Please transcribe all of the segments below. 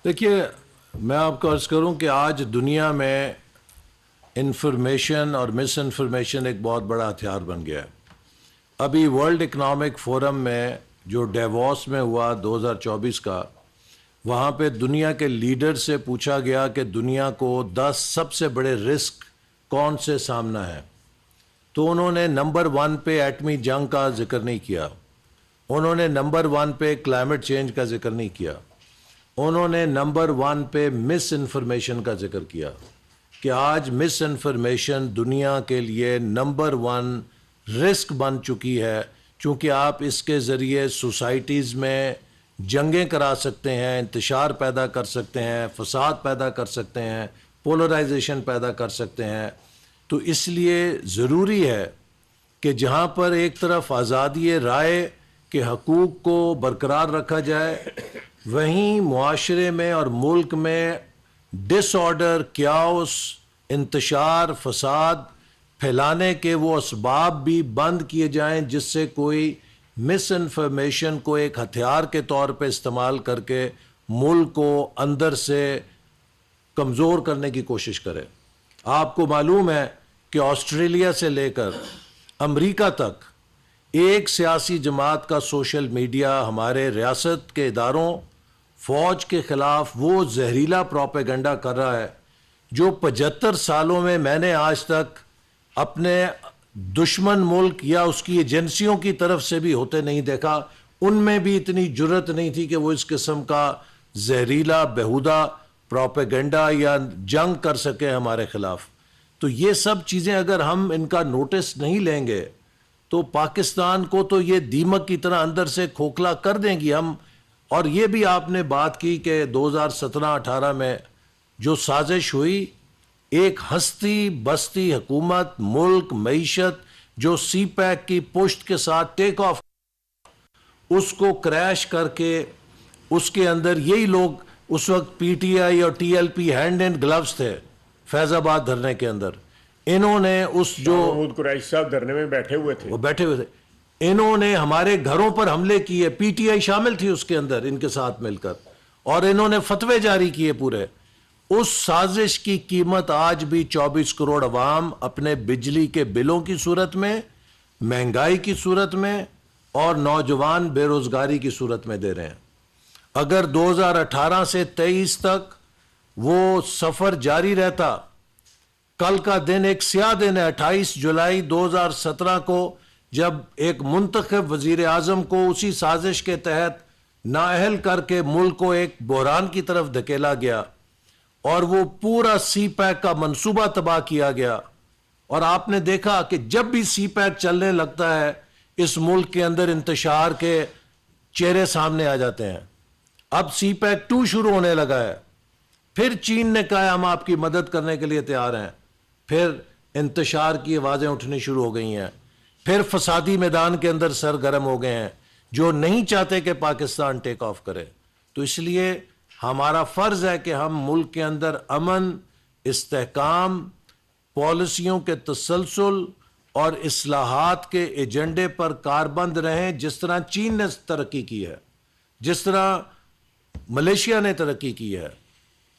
دیکھیے، میں آپ کو عرض کروں کہ آج دنیا میں انفارمیشن اور مس انفارمیشن ایک بہت بڑا ہتھیار بن گیا ہے۔ ابھی ورلڈ اکنامک فورم میں جو ڈیووس میں ہوا 2024 کا، وہاں پہ دنیا کے لیڈر سے پوچھا گیا کہ دنیا کو 10 سب سے بڑے رسک کون سے سامنا ہے، تو انہوں نے نمبر 1 پہ ایٹمی جنگ کا ذکر نہیں کیا، انہوں نے نمبر 1 پہ کلائمیٹ چینج کا ذکر نہیں کیا، انہوں نے نمبر 1 پہ مس انفارمیشن کا ذکر کیا کہ آج مس انفارمیشن دنیا کے لیے نمبر 1 رسک بن چکی ہے، چونکہ آپ اس کے ذریعے سوسائٹیز میں جنگیں کرا سکتے ہیں، انتشار پیدا کر سکتے ہیں، فساد پیدا کر سکتے ہیں، پولرائزیشن پیدا کر سکتے ہیں۔ تو اس لیے ضروری ہے کہ جہاں پر ایک طرف آزادی رائے کے حقوق کو برقرار رکھا جائے، وہیں معاشرے میں اور ملک میں ڈس آرڈر، کیاؤس، انتشار، فساد پھیلانے کے وہ اسباب بھی بند کیے جائیں جس سے کوئی مس انفارمیشن کو ایک ہتھیار کے طور پہ استعمال کر کے ملک کو اندر سے کمزور کرنے کی کوشش کرے۔ آپ کو معلوم ہے کہ آسٹریلیا سے لے کر امریکہ تک ایک سیاسی جماعت کا سوشل میڈیا ہمارے ریاست کے اداروں، فوج کے خلاف وہ زہریلا پروپیگنڈا کر رہا ہے جو 75 سالوں میں نے آج تک اپنے دشمن ملک یا اس کی ایجنسیوں کی طرف سے بھی ہوتے نہیں دیکھا۔ ان میں بھی اتنی جرت نہیں تھی کہ وہ اس قسم کا زہریلا بیہودہ پروپیگنڈا یا جنگ کر سکے ہمارے خلاف۔ تو یہ سب چیزیں اگر ہم ان کا نوٹس نہیں لیں گے تو پاکستان کو تو یہ دیمک کی طرح اندر سے کھوکھلا کر دیں گی ہم۔ اور یہ بھی آپ نے بات کی کہ 2017-18 میں جو سازش ہوئی، ایک ہستی بستی حکومت، ملک، معیشت جو سی پیک کی پشت کے ساتھ ٹیک آف، اس کو کریش کر کے اس کے اندر یہی لوگ اس وقت پی ٹی آئی اور T L P hand and gloves تھے فیض آباد دھرنے کے اندر۔ انہوں نے اس جو محمود قریشی صاحب دھرنے میں بیٹھے ہوئے تھے، وہ بیٹھے ہوئے تھے، انہوں نے ہمارے گھروں پر حملے کیے، پی ٹی آئی شامل تھی اس کے اندر ان کے ساتھ مل کر، اور انہوں نے فتوے جاری کیے پورے۔ اس سازش کی قیمت آج بھی 24 کروڑ عوام اپنے بجلی کے بلوں کی صورت میں، مہنگائی کی صورت میں اور نوجوان بے روزگاری کی صورت میں دے رہے ہیں۔ اگر 2018 سے 23 تک وہ سفر جاری رہتا، کل کا دن ایک سیاہ دن ہے، 28 جولائی 2017 کو جب ایک منتخب وزیر اعظم کو اسی سازش کے تحت نااہل کر کے ملک کو ایک بحران کی طرف دھکیلا گیا اور وہ پورا سی پیک کا منصوبہ تباہ کیا گیا۔ اور آپ نے دیکھا کہ جب بھی سی پیک چلنے لگتا ہے اس ملک کے اندر انتشار کے چہرے سامنے آ جاتے ہیں۔ اب سی پیک 2 شروع ہونے لگا ہے، پھر چین نے کہا ہے ہم آپ کی مدد کرنے کے لیے تیار ہیں، پھر انتشار کی آوازیں اٹھنی شروع ہو گئی ہیں، پھر فسادی میدان کے اندر سرگرم ہو گئے ہیں جو نہیں چاہتے کہ پاکستان ٹیک آف کرے۔ تو اس لیے ہمارا فرض ہے کہ ہم ملک کے اندر امن، استحکام، پالیسیوں کے تسلسل اور اصلاحات کے ایجنڈے پر کاربند رہیں، جس طرح چین نے ترقی کی ہے، جس طرح ملیشیا نے ترقی کی ہے،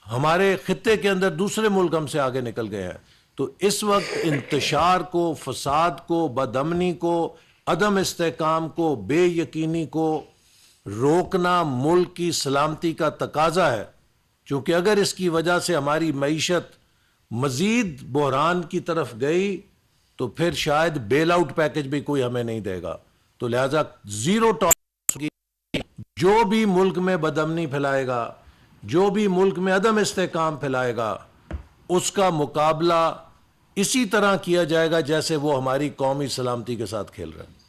ہمارے خطے کے اندر دوسرے ملک ہم سے آگے نکل گئے ہیں۔ تو اس وقت انتشار کو، فساد کو، بدامنی کو، عدم استحکام کو، بے یقینی کو روکنا ملک کی سلامتی کا تقاضا ہے، کیونکہ اگر اس کی وجہ سے ہماری معیشت مزید بحران کی طرف گئی تو پھر شاید بیل آؤٹ پیکج بھی کوئی ہمیں نہیں دے گا۔ تو لہذا زیرو ٹالرنس کی، جو بھی ملک میں بدامنی پھیلائے گا، جو بھی ملک میں عدم استحکام پھیلائے گا، اس کا مقابلہ اسی طرح کیا جائے گا جیسے وہ ہماری قومی سلامتی کے ساتھ کھیل رہے ہیں۔